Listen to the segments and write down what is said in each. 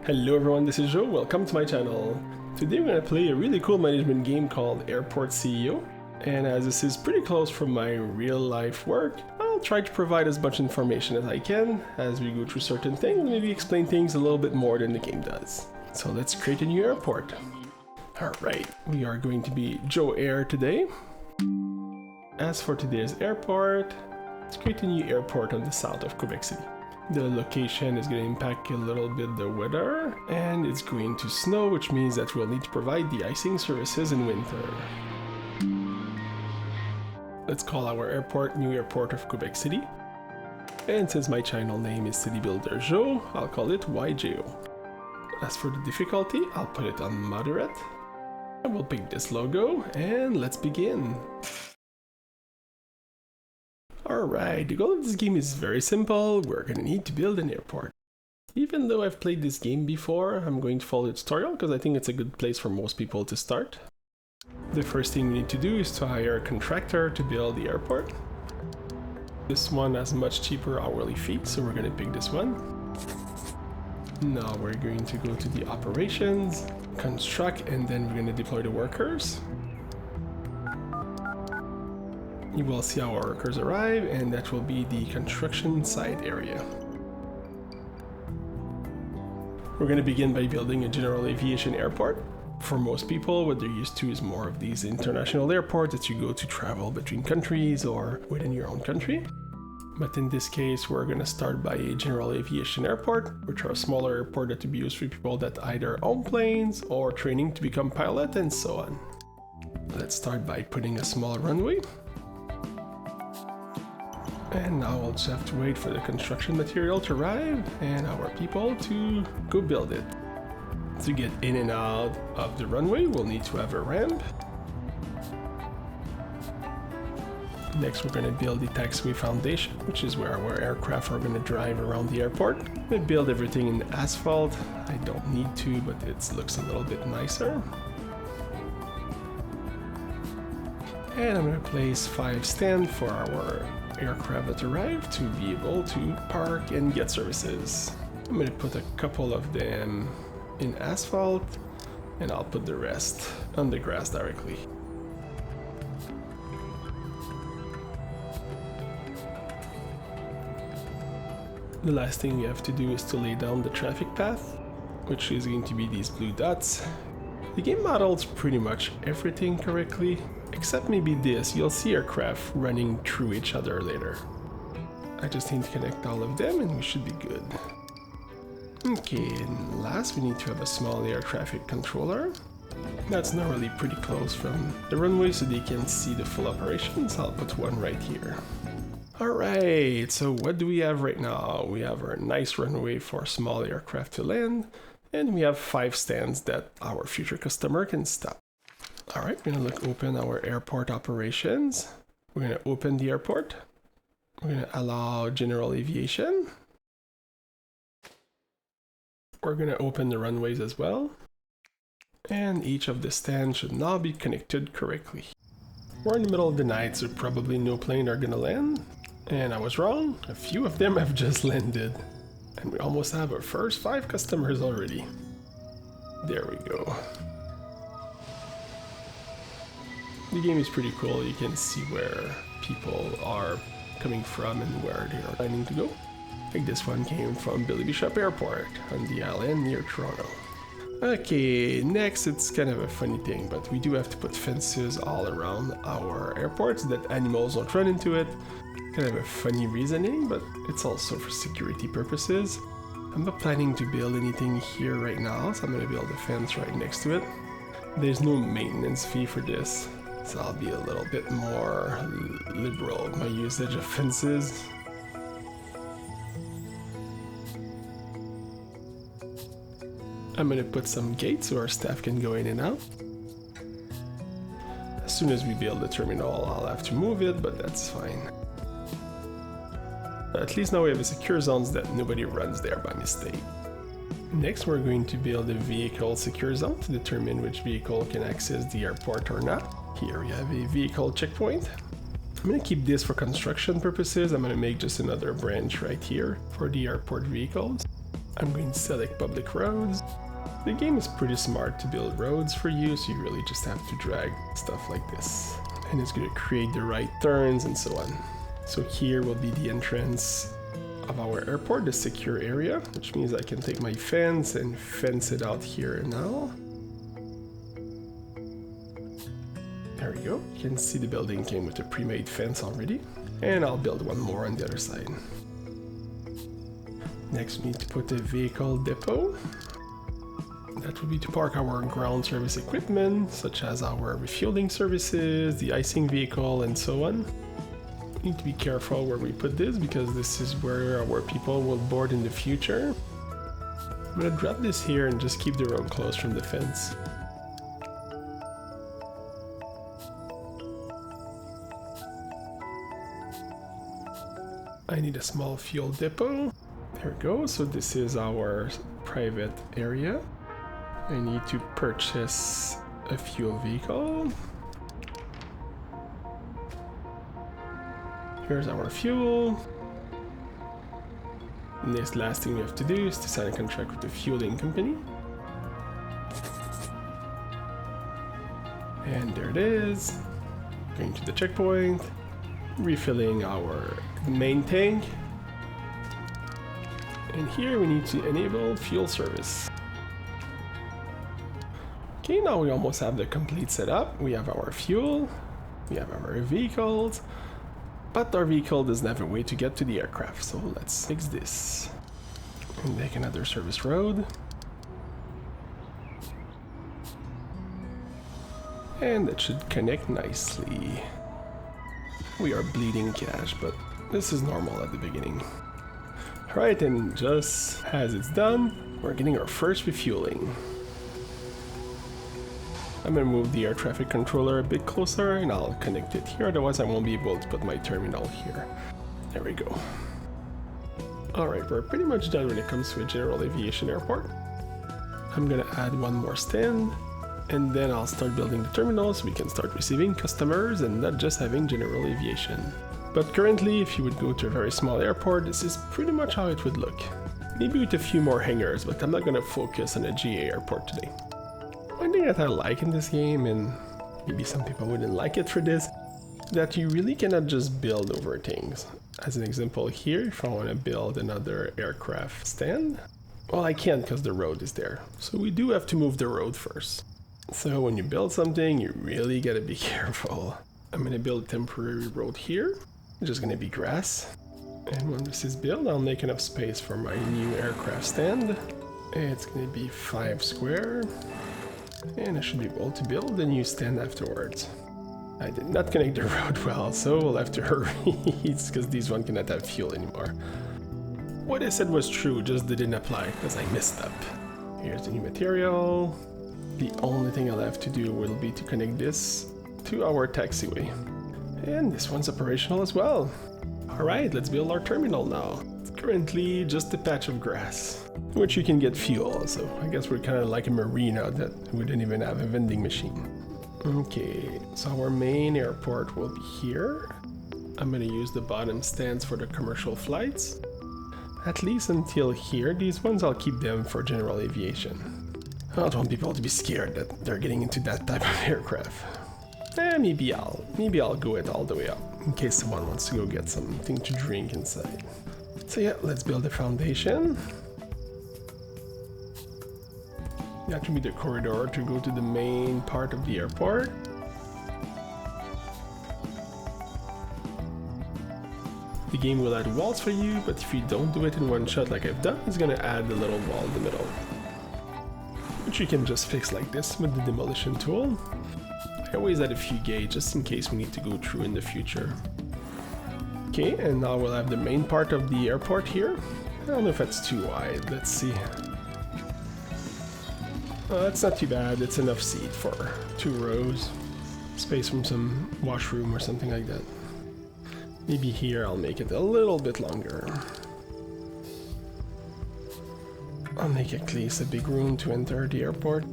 Hello everyone, this is Joe, welcome to my channel. Today we're going to play a really cool management game called Airport CEO, and as this is pretty close from my real life work, I'll try to provide as much information as I can as we go through certain things, maybe explain things a little bit more than the game does. So let's create a new airport. Alright, we are going to be Joe Air today. As for today's airport, let's create a new airport on the south of Quebec City. The location is going to impact a little bit the weather, and it's going to snow, which means that we'll need to provide de-icing services in winter. Let's call our airport New Airport of Quebec City. And since my channel name is City Builder Joe, I'll call it YJO. As for the difficulty, I'll put it on moderate. I will pick this logo, and let's begin. Alright, the goal of this game is very simple. We're gonna need to build an airport. Even though I've played this game before, I'm going to follow the tutorial because I think it's a good place for most people to start. The first thing we need to do is to hire a contractor to build the airport. This one has much cheaper hourly fee, so we're gonna pick this one. Now we're going to go to the operations, construct, and then we're gonna deploy the workers. You will see our workers arrive, and that will be the construction site area. We're going to begin by building a general aviation airport. For most people, what they're used to is more of these international airports that you go to travel between countries or within your own country. But in this case, we're going to start by a general aviation airport, which are a smaller airport that to be used for people that either own planes or training to become pilot and so on. Let's start by putting a small runway. And now we'll just have to wait for the construction material to arrive and our people to go build it. To get in and out of the runway, we'll need to have a ramp. Next, we're going to build the taxiway foundation, which is where our aircraft are going to drive around the airport. We build everything in asphalt. I don't need to, but it looks a little bit nicer. And I'm going to place 5 stands for our aircraft that arrive to be able to park and get services. I'm going to put a couple of them in asphalt, and I'll put the rest on the grass directly. The last thing we have to do is to lay down the traffic path, which is going to be these blue dots. The game models pretty much everything correctly, except maybe this. You'll see aircraft running through each other later. I just need to connect all of them and we should be good. Okay, and last we need to have a small air traffic controller. That's not really pretty close from the runway so they can see the full operations. I'll put one right here. Alright, so what do we have right now? We have our nice runway for small aircraft to land, and we have 5 stands that our future customer can stop. Alright, we're going to open our airport operations. We're going to open the airport. We're going to allow general aviation. We're going to open the runways as well. And each of the stands should now be connected correctly. We're in the middle of the night, so probably no plane are going to land. And I was wrong. A few of them have just landed. And we almost have our first 5 customers already. There we go. The game is pretty cool. You can see where people are coming from and where they are planning to go. Like this one came from Billy Bishop Airport on the island near Toronto. Okay, next it's kind of a funny thing, but we do have to put fences all around our airports so that animals don't run into it. Kind of a funny reasoning, but it's also for security purposes. I'm not planning to build anything here right now, so I'm going to build a fence right next to it. There's no maintenance fee for this, so I'll be a little bit more liberal with my usage of fences. I'm going to put some gates so our staff can go in and out. As soon as we build the terminal, I'll have to move it, but that's fine. At least now we have a secure zone so that nobody runs there by mistake. Next, we're going to build a vehicle secure zone to determine which vehicle can access the airport or not. Here we have a vehicle checkpoint. I'm going to keep this for construction purposes. I'm going to make just another branch right here for the airport vehicles. I'm going to select public roads. The game is pretty smart to build roads for you, so you really just have to drag stuff like this. And it's going to create the right turns and so on. So here will be the entrance of our airport, the secure area, which means I can take my fence and fence it out here now. There we go. You can see the building came with a pre-made fence already. And I'll build one more on the other side. Next we need to put a vehicle depot. That would be to park our ground service equipment, such as our refueling services, the icing vehicle, and so on. We need to be careful where we put this, because this is where our people will board in the future. I'm gonna drop this here and just keep the road closed from the fence. I need a small fuel depot. There we go, so this is our private area. I need to purchase a fuel vehicle. Here's our fuel. And this last thing we have to do is to sign a contract with the fueling company. And there it is. Going to the checkpoint, refilling our main tank. And here we need to enable fuel service. Okay, now we almost have the complete setup. We have our fuel, we have our vehicles, but our vehicle doesn't have a way to get to the aircraft, so let's fix this. And make another service road. And that should connect nicely. We are bleeding cash, but this is normal at the beginning. Alright, and just as it's done, we're getting our first refueling. I'm gonna move the air traffic controller a bit closer and I'll connect it here, otherwise I won't be able to put my terminal here. There we go. Alright, we're pretty much done when it comes to a general aviation airport. I'm gonna add one more stand, and then I'll start building the terminal so we can start receiving customers and not just having general aviation. But currently, if you would go to a very small airport, this is pretty much how it would look. Maybe with a few more hangars, but I'm not gonna focus on a GA airport today. One thing that I like in this game, and maybe some people wouldn't like it for this, that you really cannot just build over things. As an example here, if I want to build another aircraft stand, well, I can't because the road is there. So we do have to move the road first. So when you build something, you really gotta be careful. I'm gonna build a temporary road here, which is gonna be grass. And when this is built, I'll make enough space for my new aircraft stand. It's gonna be 5 square. And I should be able to build a new stand afterwards. I did not connect the road well, so we'll have to hurry. It's because these ones cannot have fuel anymore. What I said was true, just didn't apply because I messed up. Here's the new material. The only thing I'll have to do will be to connect this to our taxiway. And this one's operational as well. Alright, let's build our terminal now. It's currently just a patch of grass, which you can get fuel, so I guess we're kind of like a marina that wouldn't even have a vending machine. Okay, so our main airport will be here. I'm gonna use the bottom stands for the commercial flights. At least until here, these ones I'll keep them for general aviation. I don't want people to be scared that they're getting into that type of aircraft. Maybe I'll go it all the way up, in case someone wants to go get something to drink inside. So yeah, let's build a foundation. That should be the corridor to go to the main part of the airport. The game will add walls for you, but if you don't do it in one shot like I've done, it's gonna add a little wall in the middle, which you can just fix like this with the demolition tool. I always add a few gates just in case we need to go through in the future. Okay, and now we'll have the main part of the airport here. I don't know if that's too wide, let's see. It's not too bad, it's enough seat for 2 rows. Space from some washroom or something like that. Maybe here I'll make it a little bit longer. I'll make at least a big room to enter the airport.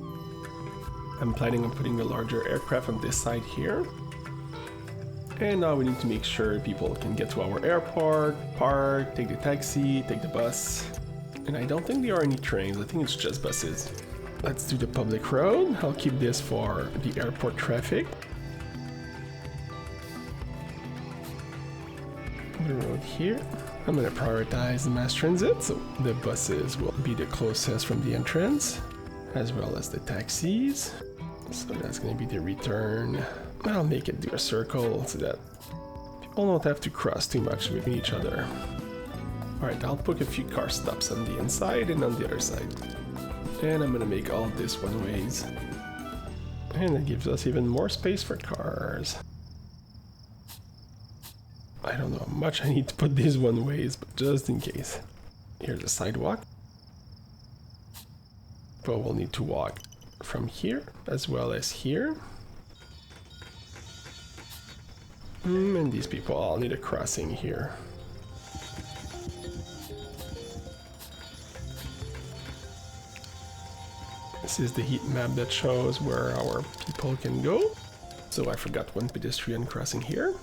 I'm planning on putting a larger aircraft on this side here. And now we need to make sure people can get to our airport, park, take the taxi, take the bus. And I don't think there are any trains, I think it's just buses. Let's do the public road. I'll keep this for the airport traffic. The road here. I'm gonna prioritize the mass transit, so the buses will be the closest from the entrance, as well as the taxis. So that's gonna be the return. I'll make it do a circle so that people don't have to cross too much with each other. Alright, I'll put a few car stops on the inside and on the other side. And I'm gonna make all this one-ways. And it gives us even more space for cars. I don't know how much I need to put these one-ways, but just in case. Here's a sidewalk. But we'll need to walk from here as well as here. And these people all need a crossing here. This is the heat map that shows where our people can go. So I forgot one pedestrian crossing here.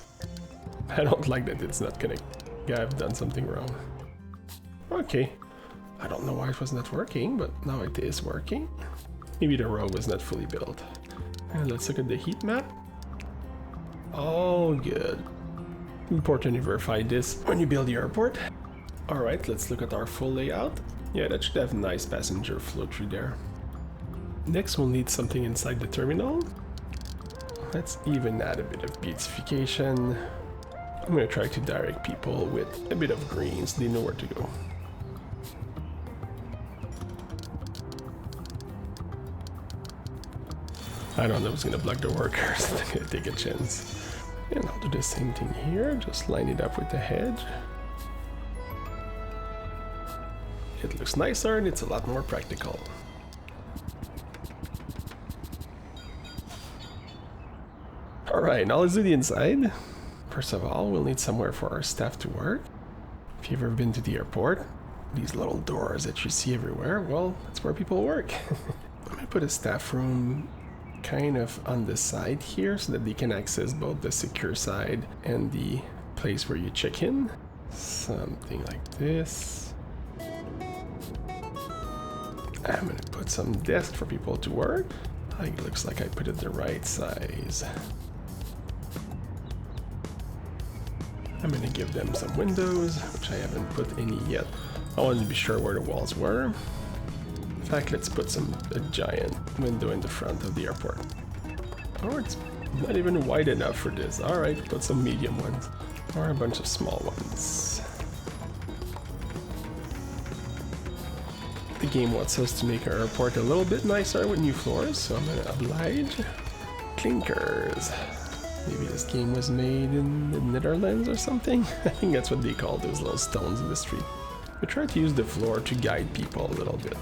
I don't like that it's not connected. Yeah, I've done something wrong. Okay. I don't know why it was not working, but now it is working. Maybe the road was not fully built. And let's look at the heat map. All good. Important to verify this when you build the airport. Alright, let's look at our full layout. Yeah, that should have nice passenger flow through there. Next, we'll need something inside the terminal. Let's even add a bit of beautification. I'm going to try to direct people with a bit of green so they know where to go. I don't know if it's going to block the workers. I'm going to take a chance. And I'll do the same thing here, just line it up with the hedge. It looks nicer and it's a lot more practical. Alright, now let's do the inside. First of all, we'll need somewhere for our staff to work. If you've ever been to the airport, these little doors that you see everywhere, well, that's where people work. I'm going to put a staff room kind of on the side here so that they can access both the secure side and the place where you check in. Something like this. I'm going to put some desks for people to work. It looks like I put it the right size. I'm going to give them some windows, which I haven't put any yet. I wanted to be sure where the walls were. In fact, let's put a giant window in the front of the airport. Oh, it's not even wide enough for this. Alright, put some medium ones. Or a bunch of small ones. The game wants us to make our airport a little bit nicer with new floors, so I'm going to oblige. Clinkers. Maybe this game was made in the Netherlands or something? I think that's what they call those little stones in the street. We try to use the floor to guide people a little bit.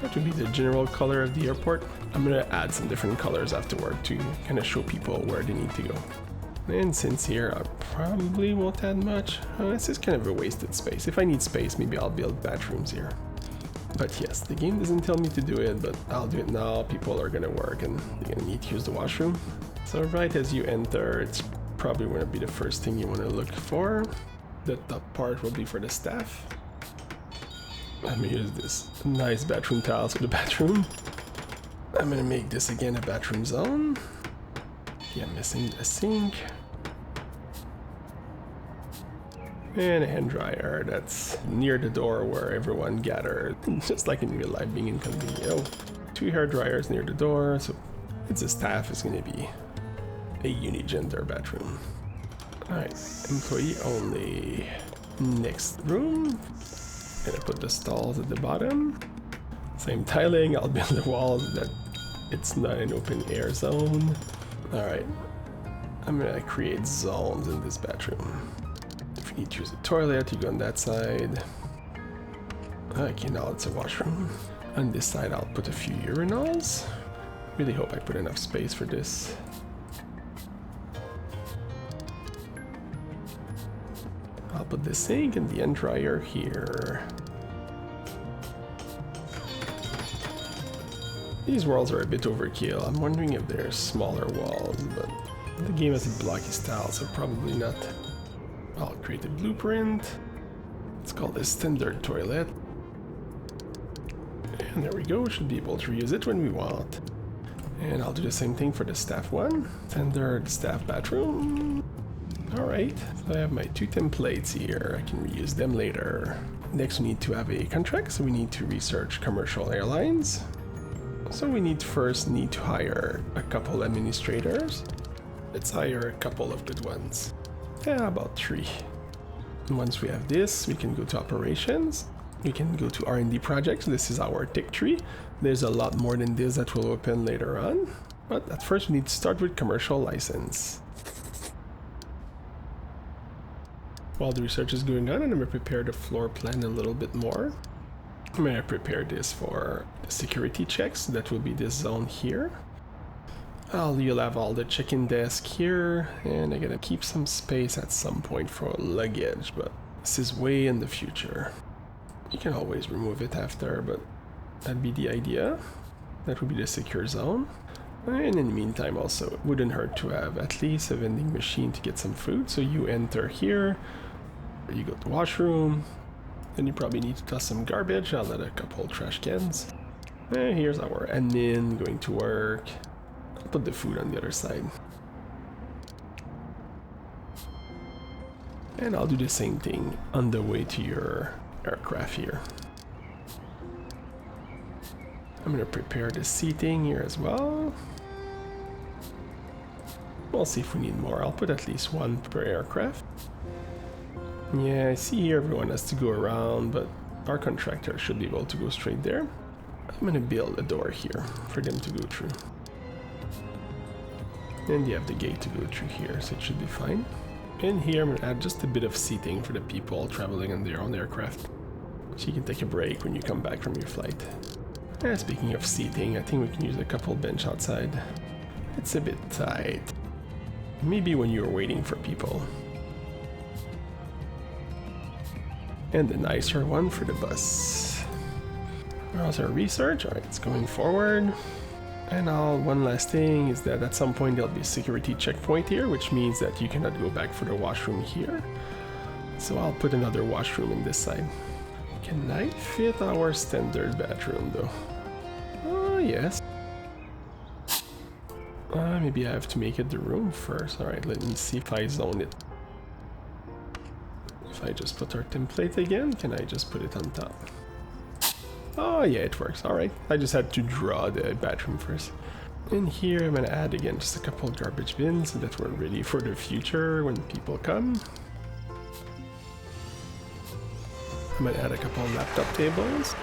That would be the general color of the airport. I'm going to add some different colors afterward to kind of show people where they need to go. And since here I probably won't add much, this is kind of a wasted space. If I need space, maybe I'll build bathrooms here. But yes, the game doesn't tell me to do it, but I'll do it now. People are going to work and they're going to need to use the washroom. So right as you enter, it's probably going to be the first thing you want to look for. The top part will be for the staff. Let me use this nice bathroom tiles for the bathroom. I'm going to make this again a bathroom zone. Yeah, I'm missing a sink. And a hand dryer that's near the door where everyone gathered. Just like in real life, being inconvenient. Oh, 2 hair dryers near the door, so it's a staff, it's going to be a unigender bathroom. Alright, employee only. Next room. Gonna put the stalls at the bottom. Same tiling, I'll build a wall that it's not an open air zone. Alright, I'm gonna create zones in this bathroom. If you need to use a toilet, you go on that side. Okay, now it's a washroom. On this side, I'll put a few urinals. Really hope I put enough space for this. I'll put the sink and the end dryer here. These walls are a bit overkill. I'm wondering if they're smaller walls, but the game has a blocky style, so probably not. I'll create a blueprint. Let's call this standard toilet. And there we go, we should be able to reuse it when we want. And I'll do the same thing for the staff one. Standard staff bathroom. Alright, so I have my 2 templates here, I can reuse them later. Next we need to have a contract, so we need to research commercial airlines. So we first need to hire a couple administrators. Let's hire a couple of good ones. Yeah, about 3. And once we have this, we can go to operations. We can go to R&D projects. This is our tech tree. There's a lot more than this that will open later on. But at first we need to start with commercial license. While the research is going on, I'm going to prepare the floor plan a little bit more. I'm going to prepare this for the security checks. That will be this zone here. You'll have all the check-in desk here, and I'm going to keep some space at some point for luggage, but this is way in the future. You can always remove it after, but that'd be the idea. That would be the secure zone. And in the meantime also, it wouldn't hurt to have at least a vending machine to get some food. So you enter here, you go to the washroom, then you probably need to toss some garbage. I'll add a couple trash cans. And here's our admin going to work. I'll put the food on the other side. And I'll do the same thing on the way to your aircraft here. I'm gonna prepare the seating here as well. We'll see if we need more. I'll put at least 1 per aircraft. Yeah, I see here everyone has to go around, but our contractor should be able to go straight there. I'm gonna build a door here for them to go through. And you have the gate to go through here, so it should be fine. And here I'm gonna add just a bit of seating for the people traveling on their own aircraft, so you can take a break when you come back from your flight. And speaking of seating, I think we can use a couple bench outside. It's a bit tight. Maybe when you're waiting for people. And the nicer one for the bus. How's our research? Alright, it's going forward. And one last thing is that at some point there'll be a security checkpoint here, which means that you cannot go back for the washroom here. So I'll put another washroom in this side. Can I fit our standard bathroom though? Oh yes. Maybe I have to make it the room first. Alright, let me see if I zone it. If I just put our template again, can I just put it on top? Oh yeah, it works. Alright, I just had to draw the bathroom first. And here I'm gonna add again just a couple of garbage bins so that we're ready for the future when people come. I'm gonna add a couple of laptop tables.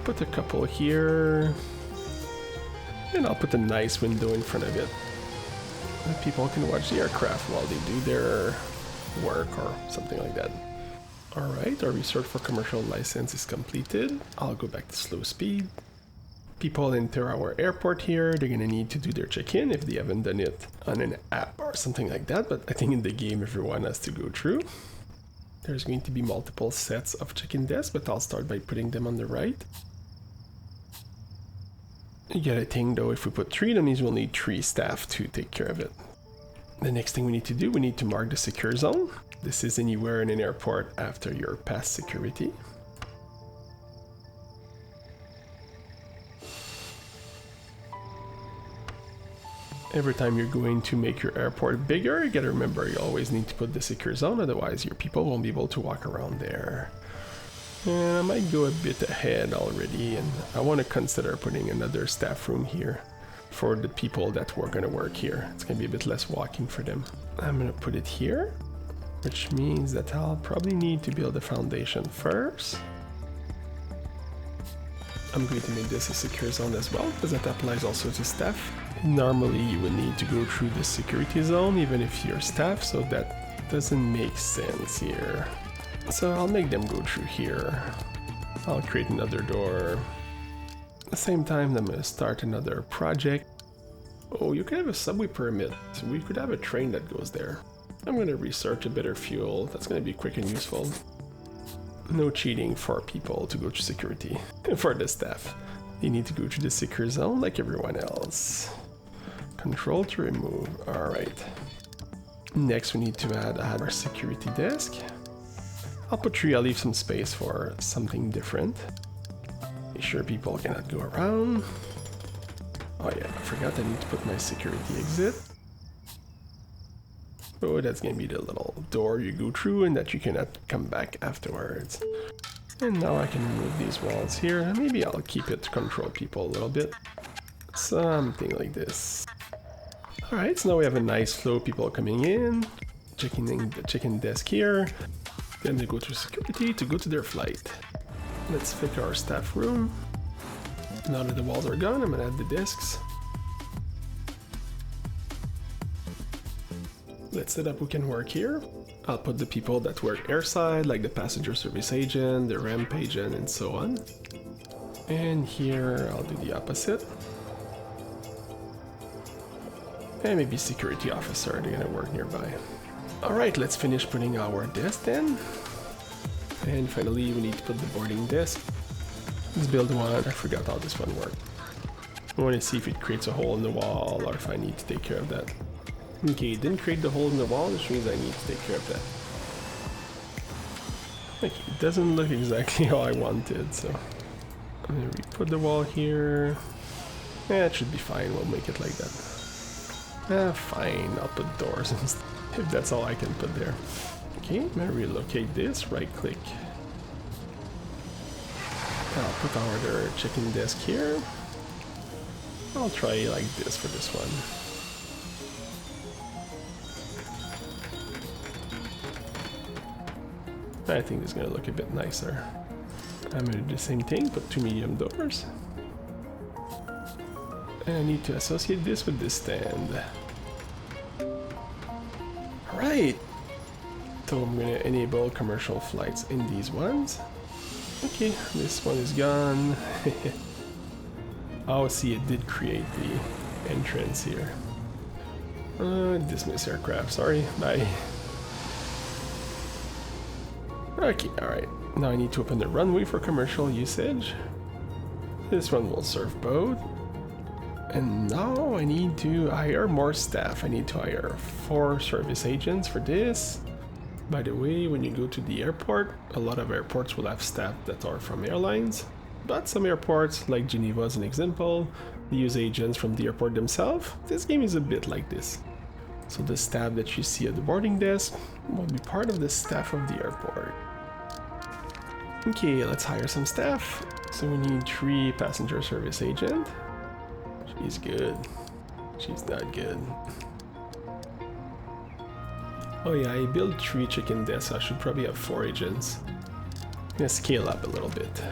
Put a couple here. And I'll put a nice window in front of it. And people can watch the aircraft while they do their work or something like that. Alright, our research for commercial license is completed. I'll go back to slow speed. People enter our airport here. They're gonna need to do their check-in if they haven't done it on an app or something like that, but I think in the game everyone has to go through. There's going to be multiple sets of check-in desks, but I'll start by putting them on the right. You gotta think though, if we put 3, that means we'll need 3 staff to take care of it. The next thing we need to do, we need to mark the secure zone. This is anywhere in an airport after you're past security. Every time you're going to make your airport bigger, you gotta remember you always need to put the secure zone, otherwise your people won't be able to walk around there. And I might go a bit ahead already, and I want to consider putting another staff room here for the people that were gonna work here. It's gonna be a bit less walking for them. I'm gonna put it here, which means that I'll probably need to build a foundation first. I'm going to make this a secure zone as well, because that applies also to staff. Normally you would need to go through the security zone even if you're staff, so that doesn't make sense here. So I'll make them go through here. I'll create another door. At the same time, I'm gonna start another project. Oh, you could have a subway permit. So we could have a train that goes there. I'm gonna research a better fuel. That's gonna be quick and useful. No cheating for people to go through security. For the staff, you need to go through the secure zone like everyone else. Control to remove. Alright. Next we need to add our security desk. I'll put 3, I'll leave some space for something different. Make sure people cannot go around. Oh yeah, I forgot I need to put my security exit. Oh, that's gonna be the little door you go through and that you cannot come back afterwards. And now I can remove these walls here. Maybe I'll keep it to control people a little bit. Something like this. Alright, so now we have a nice flow of people coming in, checking in the check-in desk here. Then they go to security to go to their flight. Let's pick our staff room. Now that the walls are gone, I'm gonna add the desks. Let's set up who can work here. I'll put the people that work airside, like the passenger service agent, the ramp agent, and so on. And here, I'll do the opposite. And maybe security officer, they're gonna work nearby. Alright, let's finish putting our desk then. And finally, we need to put the boarding desk. Let's build one. I forgot how this one worked. I want to see if it creates a hole in the wall or if I need to take care of that. Okay, it didn't create the hole in the wall, which means I need to take care of that. Okay, it doesn't look exactly how I wanted, so I'm gonna re-put the wall here. Yeah, it should be fine, we'll make it like that. Fine, I'll put doors instead, if that's all I can put there. Okay, I'm gonna relocate this, right click. I'll put our other check-in desk here. I'll try like this for this one. I think it's gonna look a bit nicer. I'm gonna do the same thing, put 2 medium doors. And I need to associate this with this stand. Alright! So I'm gonna enable commercial flights in these ones. Okay, this one is gone. Oh, see, it did create the entrance here. Dismiss aircraft, sorry, bye. Okay, alright. Now I need to open the runway for commercial usage. This one will serve both. And now I need to hire more staff. I need to hire 4 service agents for this. By the way, when you go to the airport, a lot of airports will have staff that are from airlines. But some airports, like Geneva as an example, they use agents from the airport themselves. This game is a bit like this. So the staff that you see at the boarding desk will be part of the staff of the airport. Okay, let's hire some staff. So we need 3 passenger service agents. She's good. She's not good. Oh yeah, I built 3 chicken desks, so I should probably have 4 agents. I'm gonna scale up a little bit.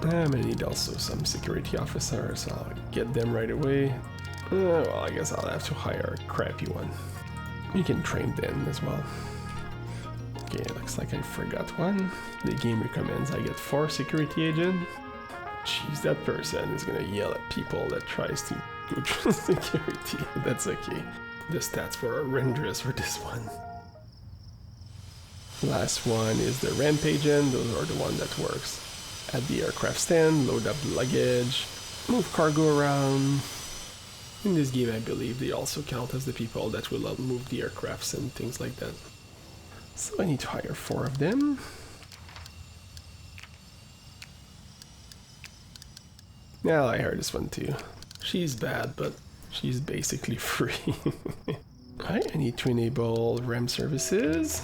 I'm gonna need also some security officers, so I'll get them right away. Well, I guess I'll have to hire a crappy one. You can train them as well. Okay, looks like I forgot one. The game recommends I get 4 security agents. Jeez, that person is gonna yell at people that tries to go through security. That's okay. The stats were horrendous for this one. Last one is the ramp agent. Those are the one that works at the aircraft stand, load up the luggage, move cargo around. In this game, I believe they also count as the people that will move the aircrafts and things like that. So I need to hire 4 of them. Yeah, I heard this one too. She's bad, but she's basically free. Alright, I need to enable RAM services.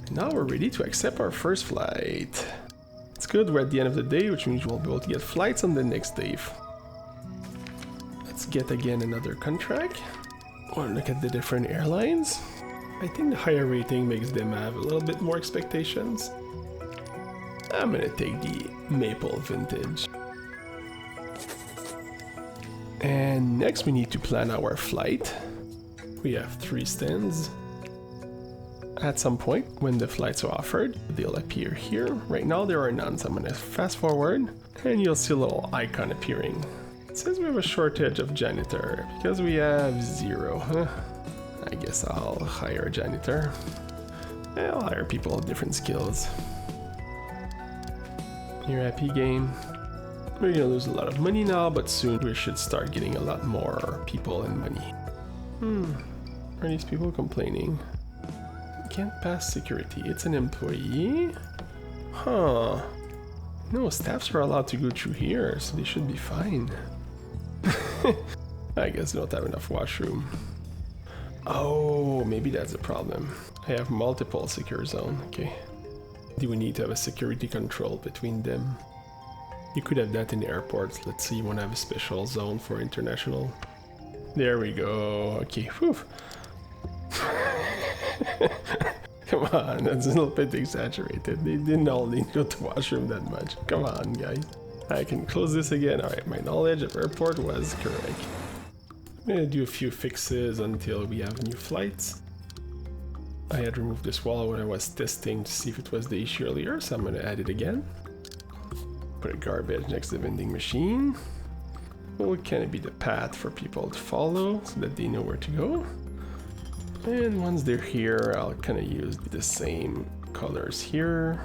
And now we're ready to accept our first flight. It's good, we're at the end of the day, which means we'll be able to get flights on the next day. Let's get again another contract. Or look at the different airlines. I think the higher rating makes them have a little bit more expectations. I'm gonna take the Maple Vintage. And next we need to plan our flight. We have 3 stands. At some point, when the flights are offered, they'll appear here. Right now there are none, so I'm gonna fast forward, and you'll see a little icon appearing. It says we have a shortage of janitor, because we have 0. I guess I'll hire a janitor. I'll hire people with different skills. You're happy, game? We're gonna lose a lot of money now, but soon we should start getting a lot more people and money. Are these people complaining? can't pass security. It's an employee? Huh. No, staffs are allowed to go through here, so they should be fine. I guess they don't have enough washroom. Oh, maybe that's a problem. I have multiple secure zone, okay. Do we need to have a security control between them? You could have that in the airports. Let's see, you want to have a special zone for international. There we go, okay, whew. Come on, that's a little bit exaggerated. They didn't all need to go to the washroom that much. Come on, guys. I can close this again. Alright, my knowledge of airport was correct. I'm gonna do a few fixes until we have new flights. I had removed this wall when I was testing to see if it was the issue earlier, so I'm gonna add it again. Put a garbage next to the vending machine. Will kind of be the path for people to follow so that they know where to go. And once they're here, I'll kind of use the same colors here.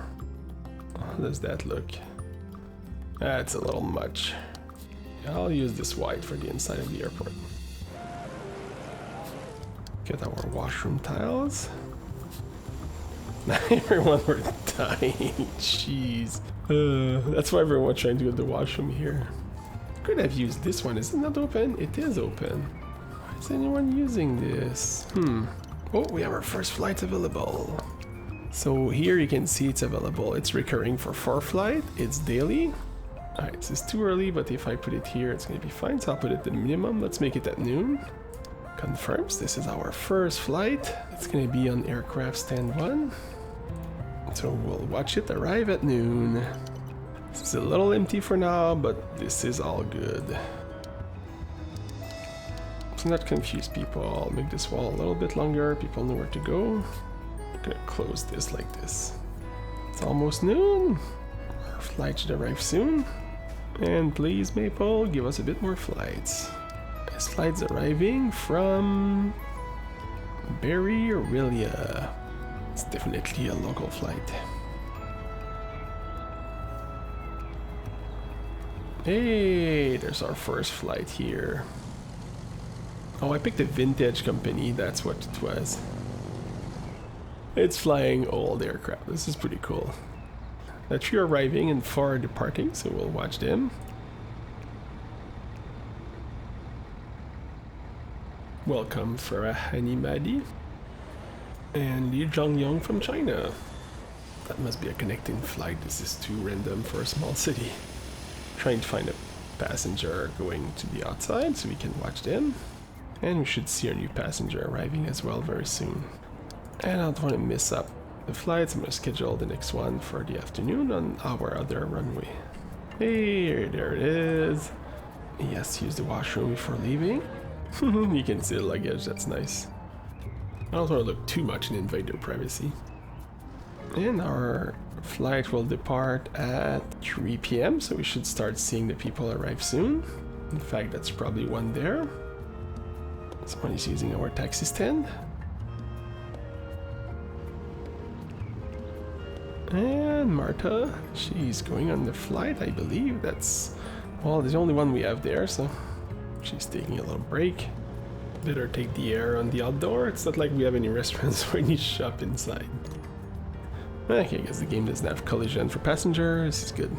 How does that look? That's a little much. I'll use this white for the inside of the airport. Get our washroom tiles. Everyone were dying, jeez. That's why everyone's trying to go to the washroom here. Could have used this one, is it not open? It is open. Why is anyone using this? Oh, we have our first flights available. So here you can see it's available. It's recurring for 4 flights. It's daily. Alright, this is too early, but if I put it here, it's gonna be fine. So I'll put it at the minimum. Let's make it at noon. Confirms this is our first flight. It's gonna be on aircraft stand 1. So we'll watch it arrive at noon. This is a little empty for now, but this is all good. To not confuse people, I'll make this wall a little bit longer. People know where to go. I'm gonna close this like this. It's almost noon. Our flight should arrive soon. And please, Maple, give us a bit more flights. This flight's arriving from Barry Aurelia. It's definitely a local flight. Hey, there's our first flight here. Oh, I picked a vintage company, that's what it was. It's flying old aircraft, this is pretty cool. The 3 are arriving and 4 are departing, so we'll watch them. Welcome Farah Hanimadi and Li Zhongyong from China. That must be a connecting flight, this is too random for a small city. Trying to find a passenger going to the outside so we can watch them. And we should see our new passenger arriving as well very soon. And I don't want to miss up the flights. I'm going to schedule the next one for the afternoon on our other runway. Hey, there it is. He has to use the washroom before leaving. You can see the luggage, that's nice. I don't want to look too much and invade their privacy. And our flight will depart at 3 p.m. so we should start seeing the people arrive soon. In fact, that's probably one there. Someone is using our taxi stand. And Marta, she's going on the flight, I believe. That's, well, the only one we have there, so she's taking a little break. Better take the air on the outdoor. It's not like we have any restaurants where you shop inside. Okay, I guess the game doesn't have collision for passengers. This is good.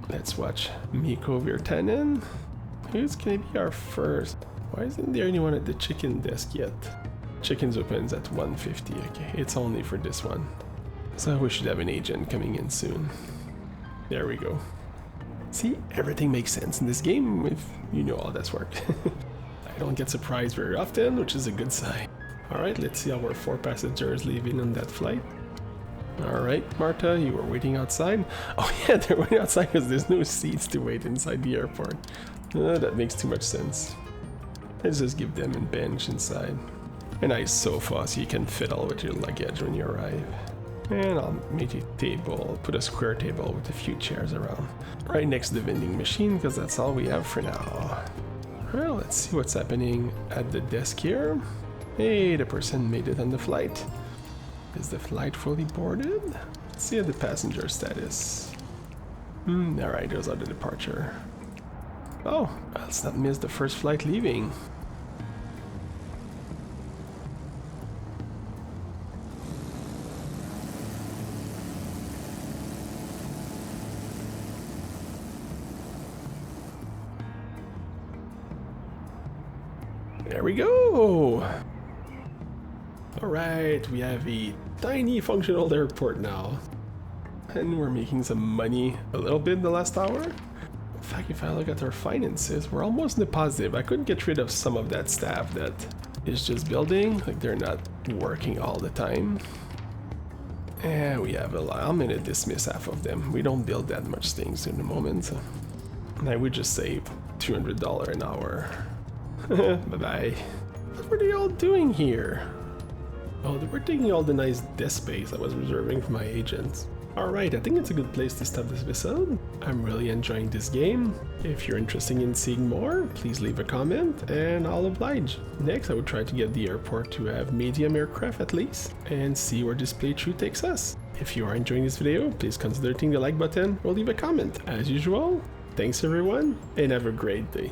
Let's watch Miko Virtanen. Who's gonna be our first? Why isn't there anyone at the chicken desk yet? Chickens opens at 1:50. Okay, it's only for this one. So we should have an agent coming in soon. There we go. See, everything makes sense in this game if you know how this works. I don't get surprised very often, which is a good sign. Alright, let's see our 4 passengers leaving on that flight. Alright, Marta, you were waiting outside? Oh yeah, they're waiting outside because there's no seats to wait inside the airport. That makes too much sense. Let's just give them a bench inside. A nice sofa so you can fiddle with your luggage when you arrive. And I'll make a table, put a square table with a few chairs around. Right next to the vending machine because that's all we have for now. Well, let's see what's happening at the desk here. Hey, the person made it on the flight. Is the flight fully boarded? Let's see the passenger status. Alright, those are the departure. Oh, let's not miss the first flight leaving. There we go! Alright, we have a tiny functional airport now. And we're making some money a little bit in the last hour. In fact, if I look at our finances, we're almost in the positive. I couldn't get rid of some of that staff that is just building, like they're not working all the time. And we have a lot. I'm gonna dismiss half of them. We don't build that much things in the moment. And I would just save $200 an hour. Bye-bye. What were they all doing here? Oh, they were taking all the nice desk space I was reserving for my agents. Alright, I think it's a good place to stop this episode. I'm really enjoying this game. If you're interested in seeing more, please leave a comment and I'll oblige. Next, I would try to get the airport to have medium aircraft at least, and see where this playthrough takes us. If you are enjoying this video, please consider hitting the like button or leave a comment. As usual, thanks everyone, and have a great day.